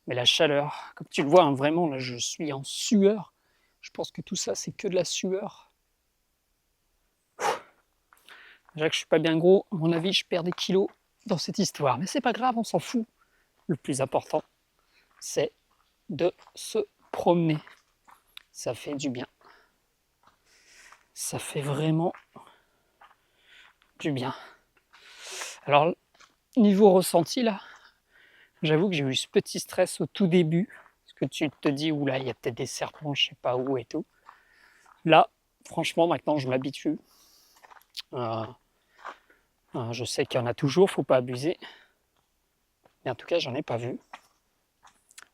A: Mais la chaleur, comme tu le vois, hein, vraiment, là, je suis en sueur. Je pense que tout ça, c'est que de la sueur. Déjà que je suis pas bien gros, à mon avis, je perds des kilos dans cette histoire. Mais c'est pas grave, on s'en fout. Le plus important, c'est de se promener. Ça fait du bien. Ça fait vraiment du bien. Alors, niveau ressenti, là, j'avoue que j'ai eu ce petit stress au tout début. Parce que tu te dis, oula, il y a peut-être des serpents, je sais pas où et tout. Là, franchement, maintenant, je m'habitue. Je sais qu'il y en a toujours, faut pas abuser. Mais en tout cas, j'en ai pas vu.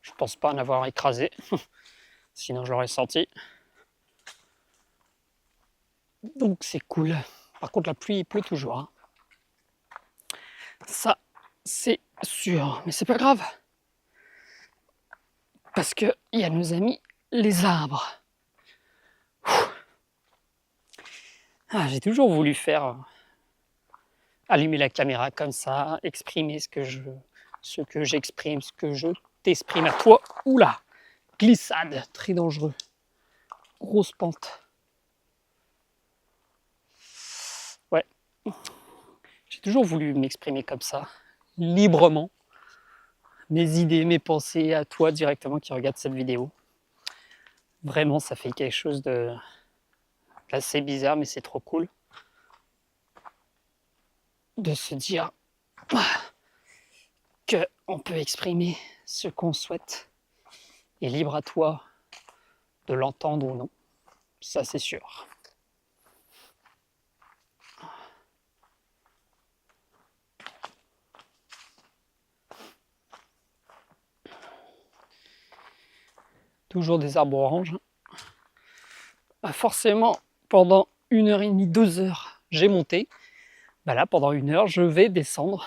A: Je pense pas en avoir écrasé. Sinon, je l'aurais senti. Donc, c'est cool. Par contre, la pluie, il pleut toujours. Hein. Ça, c'est sûr. Mais c'est pas grave. Parce qu'il y a nos amis, les arbres. Ah, j'ai toujours voulu faire allumer la caméra comme ça, exprimer ce que j'exprime, ce que je t'exprime à toi. Oula, glissade, très dangereux. Grosse pente. Ouais. J'ai toujours voulu m'exprimer comme ça, librement. Mes idées, mes pensées à toi directement qui regarde cette vidéo. Vraiment, ça fait quelque chose de assez bizarre, mais c'est trop cool. De se dire qu'on peut exprimer ce qu'on souhaite. Et libre à toi de l'entendre ou non. Ça, c'est sûr. Toujours des arbres oranges. Bah forcément, pendant 1h30, 2 heures, j'ai monté. Bah là, pendant 1 heure, je vais descendre.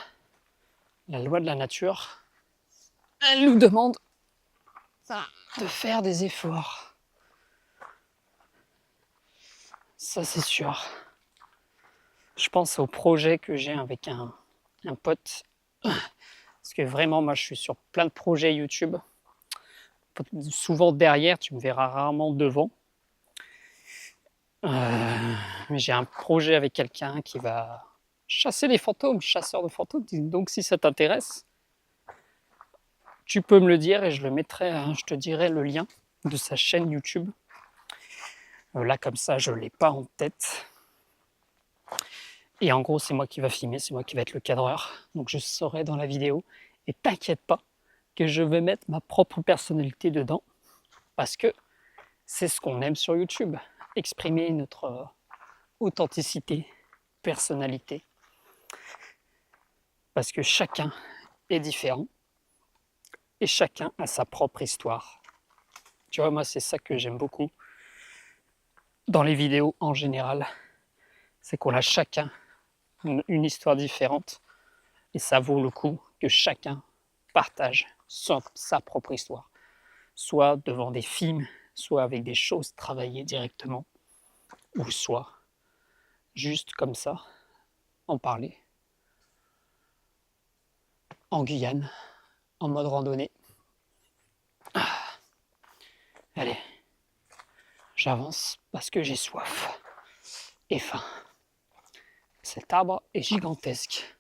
A: La loi de la nature, elle nous demande de faire des efforts. Ça, c'est sûr. Je pense au projet que j'ai avec un pote. Parce que vraiment, moi, je suis sur plein de projets YouTube. Souvent derrière, tu me verras rarement devant. Mais j'ai un projet avec quelqu'un qui va chasser les fantômes, chasseur de fantômes. Donc si ça t'intéresse, tu peux me le dire et je le mettrai, je te dirai le lien de sa chaîne YouTube. Là comme ça, je ne l'ai pas en tête. Et en gros, c'est moi qui va filmer, c'est moi qui va être le cadreur. Donc je saurai dans la vidéo. Et t'inquiète pas que je vais mettre ma propre personnalité dedans. Parce que c'est ce qu'on aime sur YouTube. Exprimer notre authenticité, personnalité. Parce que chacun est différent. Et chacun a sa propre histoire. Tu vois, moi, c'est ça que j'aime beaucoup dans les vidéos en général. C'est qu'on a chacun une histoire différente. Et ça vaut le coup que chacun partage sa propre histoire. Soit devant des films, soit avec des choses travaillées directement, ou soit juste comme ça, en parler. En Guyane, en mode randonnée. Allez, j'avance parce que j'ai soif et faim. Cet arbre est gigantesque.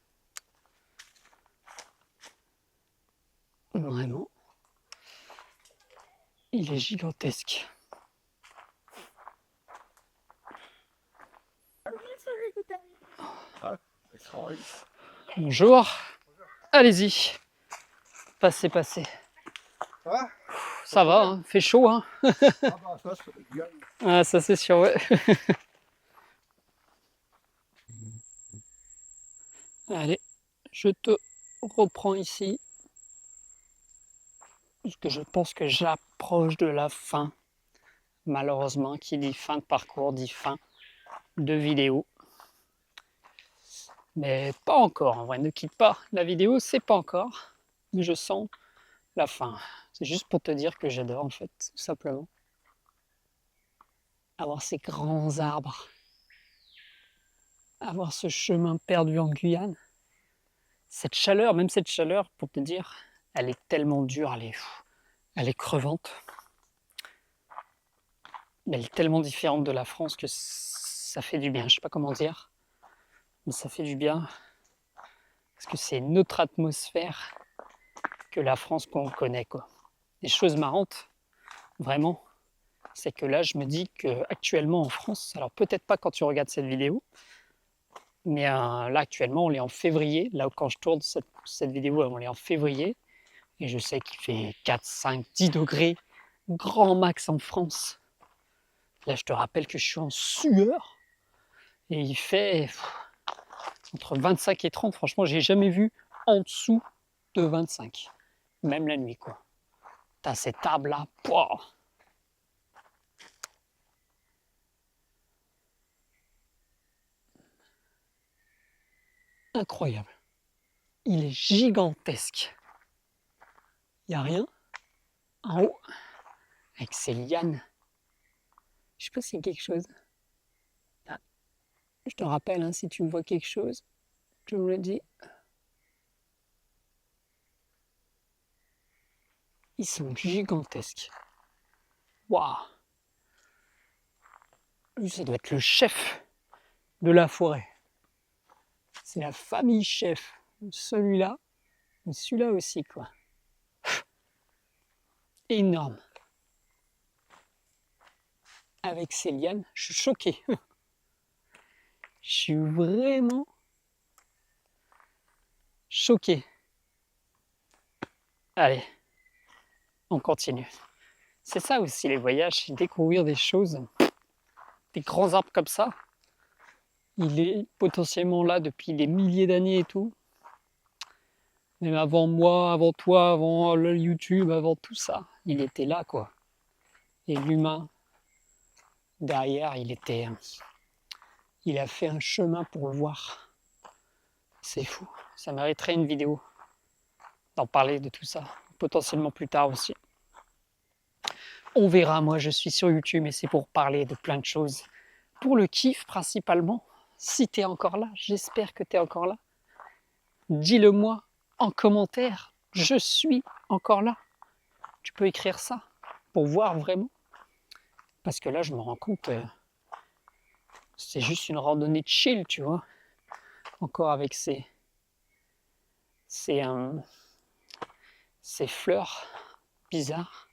A: Vraiment. Il est gigantesque. Bonjour. Allez-y. Passez, passez.
C: Ça va?
A: Ça va, hein, fait chaud, hein.
C: Ah bah ça, c'est bien.
A: Ah, ça c'est sûr, ouais. Allez, je te reprend ici. Parce que je pense que j'approche de la fin. Malheureusement, qui dit fin de parcours dit fin de vidéo. Mais pas encore, en vrai, ne quitte pas la vidéo, c'est pas encore. Mais je sens la fin. C'est juste pour te dire que j'adore en fait, tout simplement. Avoir ces grands arbres. Avoir ce chemin perdu en Guyane. Cette chaleur, même cette chaleur, pour te dire, elle est tellement dure, elle est crevante. Mais elle est tellement différente de la France que ça fait du bien. Je sais pas comment dire, mais ça fait du bien. Parce que c'est une autre atmosphère que la France qu'on connaît, quoi. Des choses marrantes, vraiment, c'est que là, je me dis qu'actuellement en France, alors peut-être pas quand tu regardes cette vidéo, mais là, actuellement, on est en février. Là, quand je tourne cette vidéo, on est en février. Et je sais qu'il fait 4, 5, 10 degrés, grand max en France. Là, je te rappelle que je suis en sueur. Et il fait entre 25 et 30. Franchement, j'ai jamais vu en dessous de 25. Même la nuit, quoi. T'as cet arbre-là. Pouah. Incroyable. Il est gigantesque. Il n'y a rien en haut avec ses lianes. Je sais pas s'il y a quelque chose. Ah, je te rappelle, hein, si tu vois quelque chose, je me le dis. Ils sont gigantesques. Waouh! Lui, ça doit être le chef de la forêt. C'est la famille chef. Celui-là, mais celui-là aussi, quoi. Énorme. Avec ses lianes, je suis choqué. Je suis vraiment choqué. Allez, on continue. C'est ça aussi les voyages, c'est découvrir des choses, des grands arbres comme ça. Il est potentiellement là depuis des milliers d'années et tout. Même avant moi, avant toi, avant le YouTube, avant tout ça, il était là, quoi. Et l'humain, derrière, il a fait un chemin pour le voir. C'est fou. Ça mériterait une vidéo d'en parler de tout ça, potentiellement plus tard aussi. On verra, moi je suis sur YouTube et c'est pour parler de plein de choses. Pour le kiff principalement, si tu es encore là, j'espère que tu es encore là. Dis-le moi en commentaire, je suis encore là. Tu peux écrire ça pour voir vraiment. Parce que là je me rends compte, c'est juste une randonnée de chill, tu vois. Encore avec ces fleurs bizarres.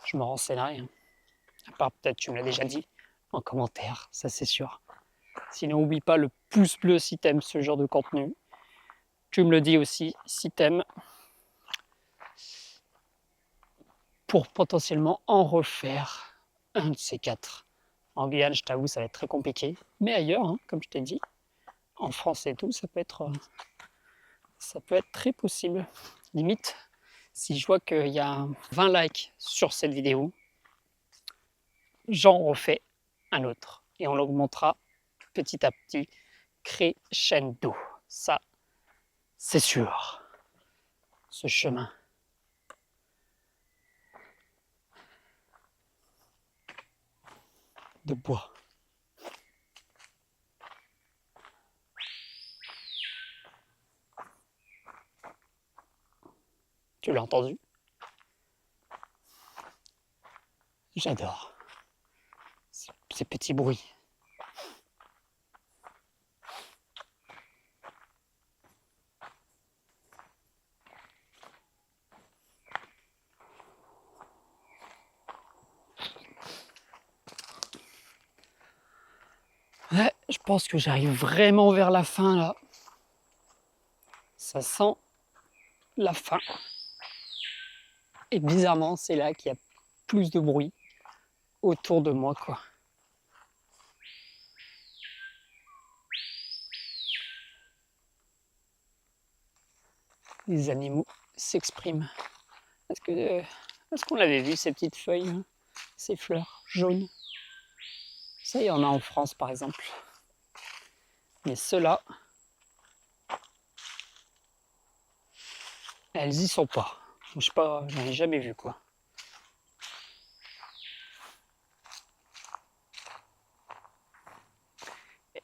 A: Je me renseignerai. Hein. À part peut-être tu me l'as déjà dit en commentaire, ça c'est sûr. Sinon n'oublie pas le pouce bleu si t'aimes ce genre de contenu. Tu me le dis aussi si t'aimes. Pour potentiellement en refaire un de ces 4. En Guyane, je t'avoue, ça va être très compliqué. Mais ailleurs, hein, comme je t'ai dit, en France et tout, ça peut être très possible. Limite, si je vois qu'il y a 20 likes sur cette vidéo, j'en refais un autre. Et on l'augmentera petit à petit, crescendo. Ça, c'est sûr. Ce chemin. De bois. Tu l'as entendu? J'adore ces petits bruits. Ouais, je pense que j'arrive vraiment vers la fin là. Ça sent la fin. Et bizarrement, c'est là qu'il y a plus de bruit autour de moi, quoi. les animaux s'expriment. Est-ce qu'on l'avait vu, ces petites feuilles, hein, ces fleurs jaunes? Ça, il y en a en France, par exemple. Mais ceux-là, elles y sont pas. Je sais pas, j'en ai jamais vu, quoi.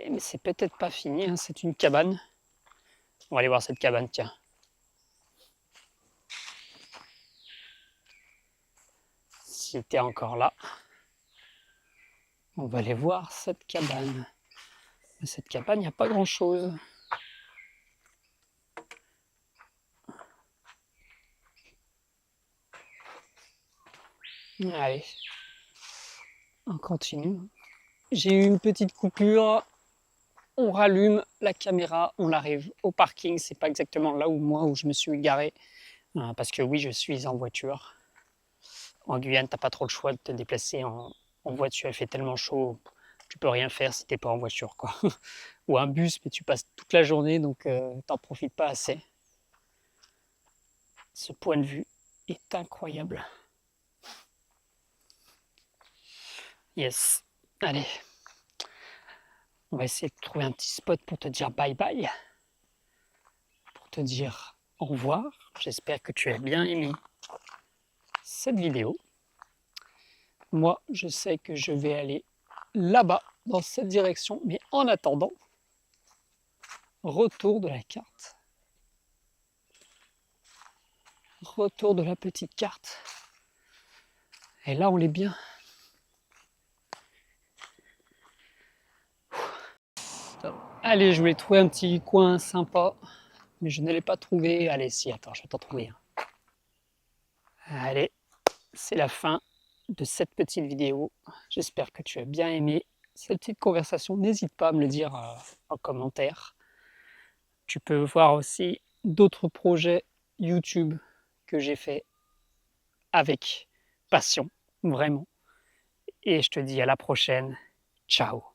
A: Mais c'est peut-être pas fini, hein, c'est une cabane. On va aller voir cette cabane, tiens. Si t'es encore là, on va aller voir cette cabane. Mais cette cabane, il n'y a pas grand-chose. Allez, on continue. J'ai eu une petite coupure. On rallume la caméra, on arrive au parking. C'est pas exactement là où je me suis garé. Parce que oui, je suis en voiture. En Guyane, t'as pas trop le choix de te déplacer en voiture. Il fait tellement chaud, tu peux rien faire si t'es pas en voiture, quoi. Ou un bus, mais tu passes toute la journée, donc t'en profites pas assez. Ce point de vue est incroyable. Yes, allez. On va essayer de trouver un petit spot pour te dire bye bye. Pour te dire au revoir. J'espère que tu as bien aimé cette vidéo. Moi, je sais que je vais aller là-bas, dans cette direction. Mais en attendant, retour de la carte. Retour de la petite carte. Et là, on est bien. Allez, je voulais trouver un petit coin sympa, mais je ne l'ai pas trouvé. Allez, si, attends, je vais t'en trouver un. Allez, c'est la fin de cette petite vidéo. J'espère que tu as bien aimé cette petite conversation. N'hésite pas à me le dire en commentaire. Tu peux voir aussi d'autres projets YouTube que j'ai fait avec passion, vraiment. Et je te dis à la prochaine. Ciao.